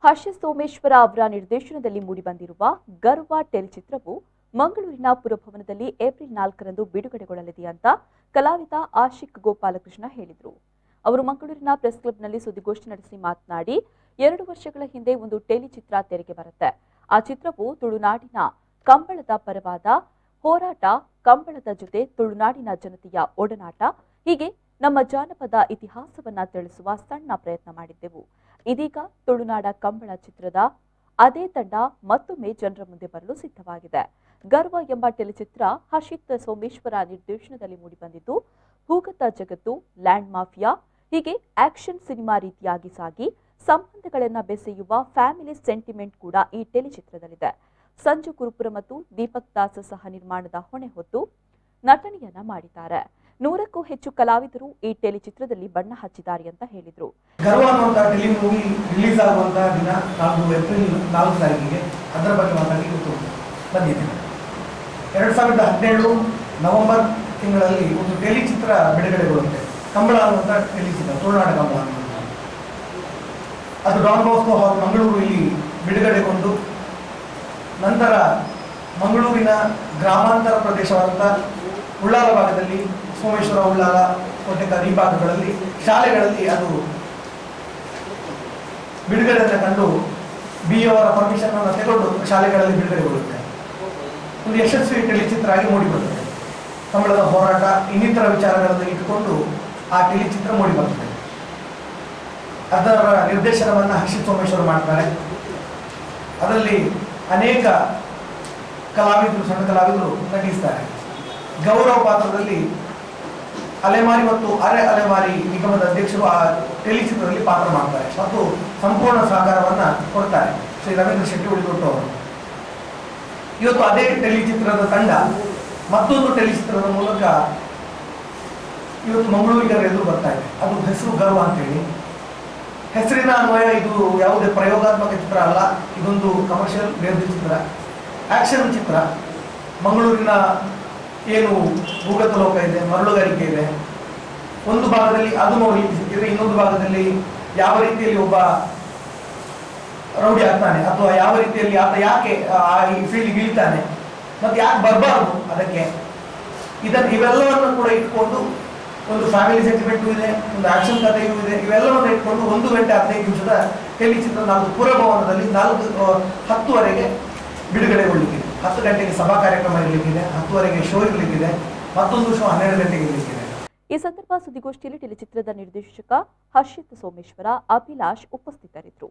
ಹರ್ಷಿತ್ ಸೋಮೇಶ್ವರ ಅವರ ನಿರ್ದೇಶನದಲ್ಲಿ ಮೂಡಿಬಂದಿರುವ ಗರ್ವ ಟೆಲಿಚಿತ್ರವು ಮಂಗಳೂರಿನ ಪುರಭವನದಲ್ಲಿ ಏಪ್ರಿಲ್ 4ರಂದು ಬಿಡುಗಡೆಗೊಳ್ಳಲಿದೆ ಅಂತ ಕಲಾವಿದ ಆಶಿಕ್ ಗೋಪಾಲಕೃಷ್ಣ ಹೇಳಿದರು. ಅವರು ಮಂಗಳೂರಿನ ಪ್ರೆಸ್ ಕ್ಲಬ್ನಲ್ಲಿ ಸುದ್ದಿಗೋಷ್ಠಿ ನಡೆಸಿ ಮಾತನಾಡಿ 2 ವರ್ಷಗಳ ಹಿಂದೆ ಒಂದು ಟೆಲಿಚಿತ್ರ ತೆರೆಗೆ ಬರುತ್ತೆ. ಆ ಚಿತ್ರವು ತುಳುನಾಡಿನ ಕಂಬಳದ ಪರವಾದ ಹೋರಾಟ, ಕಂಬಳದ ಜೊತೆ ತುಳುನಾಡಿನ ಜನತೆಯ ಒಡನಾಟ, ಹೀಗೆ ನಮ್ಮ ಜಾನಪದ ಇತಿಹಾಸವನ್ನ ತಿಳಿಸುವ ಸಣ್ಣ ಪ್ರಯತ್ನ ಮಾಡಿದ್ದೆವು. ಇದೀಗ ತುಳುನಾಡ ಕಂಬಳ ಚಿತ್ರದ ಅದೇ ತಂಡ ಮತ್ತೊಮ್ಮೆ ಜನರ ಮುಂದೆ ಬರಲು ಸಿದ್ಧವಾಗಿದೆ. ಗರ್ವ ಎಂಬ ಟೆಲಿಚಿತ್ರ ಹರ್ಷಿತ್ ಸೋಮೇಶ್ವರ ನಿರ್ದೇಶನದಲ್ಲಿ ಮೂಡಿಬಂದಿದ್ದು, ಭೂಗತ ಜಗತ್ತು, ಲ್ಯಾಂಡ್ ಮಾಫಿಯಾ, ಹೀಗೆ ಆಕ್ಷನ್ ಸಿನಿಮಾ ರೀತಿಯಾಗಿ ಸಾಗಿ ಸಂಬಂಧಗಳನ್ನು ಬೆಸೆಯುವ ಫ್ಯಾಮಿಲಿ ಸೆಂಟಿಮೆಂಟ್ ಕೂಡ ಈ ಟೆಲಿಚಿತ್ರದಲ್ಲಿದೆ. ಸಂಜು ಕುರುಪುರ ಮತ್ತು ದೀಪಕ್ ದಾಸ್ ಸಹ ನಿರ್ಮಾಣದ ಹೊಣೆ ಹೊತ್ತು ನಟನೆಯನ್ನ ಮಾಡಿದ್ದಾರೆ. 100ಕ್ಕೂ ಹೆಚ್ಚು ಕಲಾವಿದರು ಈ ಟೆಲಿಚಿತ್ರದಲ್ಲಿ ಬಣ್ಣ ಹಚ್ಚಿದ್ದಾರೆ ಅಂತ ಹೇಳಿದ್ರು. ಗರ್ವ ಅನ್ನುವಂಥ ಟೆಲಿ ಮೂವಿ ರಿಲೀಸ್ ಆಗುವಂತಹ ದಿನ ನಾವು ಏಪ್ರಿಲ್ 4 ತಾರೀಕಿಗೆ ಅದರ ಬಗ್ಗೆ ಮಾತಾಡಿ ಬಂದಿದ್ದೇವೆ. 2017 ನವೆಂಬರ್ ತಿಂಗಳಲ್ಲಿ ಒಂದು ಟೆಲಿಚಿತ್ರ ಬಿಡುಗಡೆಗೊಳ್ಳುತ್ತೆ. ಕಂಬಳ ಅನ್ನುವಂಥ ಟೆಲಿಚಿತ್ರ, ತುಳುನಾಡ ಕಂಬಳ ಅನ್ನುವಂಥ ಅದು ಡಾನ್ ಬಾಸ್ಕೋ ಹಾಲ್ ಮಂಗಳೂರು ಇಲ್ಲಿ ಬಿಡುಗಡೆಗೊಂಡು ನಂತರ ಮಂಗಳೂರಿನ ಗ್ರಾಮಾಂತರ ಪ್ರದೇಶವಾದಂಥ ಉಳ್ಳಾಲ ಭಾಗದಲ್ಲಿ, ಸೋಮೇಶ್ವರ, ಉಳ್ಳಾಲ, ಕೋಟೆಕಾರ ಈ ಭಾಗಗಳಲ್ಲಿ ಶಾಲೆಗಳಲ್ಲಿ ಅದು ಬಿಡುಗಡೆಯನ್ನು ಕಂಡು BA ಪರ್ಮಿಷನ್ ಅನ್ನು ತೆಗೆದು ಶಾಲೆಗಳಲ್ಲಿ ಬಿಡುಗಡೆಗೊಳ್ಳುತ್ತೆ. ಒಂದು ಯಶಸ್ವಿ ಟೆಲಿಚಿತ್ರ ಆಗಿ ಮೂಡಿಬರುತ್ತದೆ. ಕಂಬಳದ ಹೋರಾಟ ಇನ್ನಿತರ ವಿಚಾರಗಳನ್ನು ಇಟ್ಟುಕೊಂಡು ಆ ಟೆಲಿಚಿತ್ರ ಮೂಡಿಬರುತ್ತದೆ. ಅದರ ನಿರ್ದೇಶನವನ್ನು ಹರ್ಷಿತ್ ಸೋಮೇಶ್ವರ್ ಮಾಡ್ತಾರೆ. ಅದರಲ್ಲಿ ಅನೇಕ ಕಲಾವಿದರು, ಸಣ್ಣ ಕಲಾವಿದರು ನಟಿಸ್ತಾರೆ. ಗೌರವ ಪಾತ್ರದಲ್ಲಿ ಅಲೆಮಾರಿ ಮತ್ತು ಅರೆ ಅಲೆಮಾರಿ ನಿಗಮದ ಅಧ್ಯಕ್ಷರು ಆ ಟೆಲಿಚಿತ್ರದಲ್ಲಿ ಪಾತ್ರ ಮಾಡ್ತಾರೆ ಮತ್ತು ಸಂಪೂರ್ಣ ಸಹಕಾರವನ್ನು ಕೊಡ್ತಾರೆ ಶ್ರೀ ರವೀಂದ್ರ ಶೆಟ್ಟಿ ಉಳಿದೊಟ್ಟು ಅವರು. ಇವತ್ತು ಅದೇ ಟೆಲಿಚಿತ್ರದ ತಂಡ ಮತ್ತೊಂದು ಟೆಲಿಚಿತ್ರದ ಮೂಲಕ ಇವತ್ತು ಮಂಗಳೂರಿಗರ ಎದುರು ಬರ್ತಾ ಇದೆ. ಅದು ಹೆಸರು ಗರ್ವ ಅಂತೇಳಿ. ಹೆಸರಿನ ಅನ್ವಯ ಇದು ಯಾವುದೇ ಪ್ರಯೋಗಾತ್ಮಕ ಚಿತ್ರ ಅಲ್ಲ. ಇದೊಂದು ಕಮರ್ಷಿಯಲ್ ಬೇರ್ದ ಚಿತ್ರ, ಆಕ್ಷನ್ ಚಿತ್ರ. ಮಂಗಳೂರಿನ ಏನು ಭೂಗತ ಲೋಕ ಇದೆ, ಮರಳುಗಾರಿಕೆ ಇದೆ, ಒಂದು ಭಾಗದಲ್ಲಿ ಅದು ನೋಡಲಿಕ್ಕೆ ಸಿಕ್ಕಿದ್ರೆ ಇನ್ನೊಂದು ಭಾಗದಲ್ಲಿ ಯಾವ ರೀತಿಯಲ್ಲಿ ಒಬ್ಬ ರೌಡಿ ಆಗ್ತಾನೆ ಅಥವಾ ಯಾವ ರೀತಿಯಲ್ಲಿ ಆತ ಯಾಕೆ ಈ ಫೀಲ್ಡ್ಗೆ ಇಳಿತಾನೆ ಮತ್ತು ಯಾಕೆ ಬರಬಾರ್ದು ಅದಕ್ಕೆ, ಇವೆಲ್ಲವನ್ನು ಕೂಡ ಇಟ್ಕೊಂಡು ಒಂದು ಫ್ಯಾಮಿಲಿ ಸೆಂಟಿಮೆಂಟು ಇದೆ, ಒಂದು ಆಕ್ಷನ್ ಕಥೆಯೂ ಇದೆ. ಇವೆಲ್ಲವನ್ನು ಇಟ್ಕೊಂಡು 1 ಗಂಟೆ 15 ನಿಮಿಷದ ಟೆಲಿಚಿತ್ರ ನಾವು ಪುರಭವನದಲ್ಲಿ 10ವರೆಗೆ ಬಿಡುಗಡೆಗೊಳ್ಳಲಿಕ್ಕಿದೆ. 10 ಗಂಟೆಗೆ ಸಭಾ ಕಾರ್ಯಕ್ರಮ ಇರಲಿಕ್ಕಿದೆ, 10ವರೆಗೆ ಶೋ ಇರಲಿಕ್ಕಿದೆ, ಮತ್ತೊಂದು ಶೋ 12 ಗಂಟೆಗೆ ಇರಲಿಕ್ಕಿದೆ. ಈ ಸಂದರ್ಭ ಸುದ್ದಿಗೋಷ್ಠಿಯಲ್ಲಿ ಟೆಲಿಚಿತ್ರದ ನಿರ್ದೇಶಕ ಹರ್ಷಿತ್ ಸೋಮೇಶ್ವರ, ಅಭಿಲಾಷ್ ಉಪಸ್ಥಿತರಿದ್ದರು.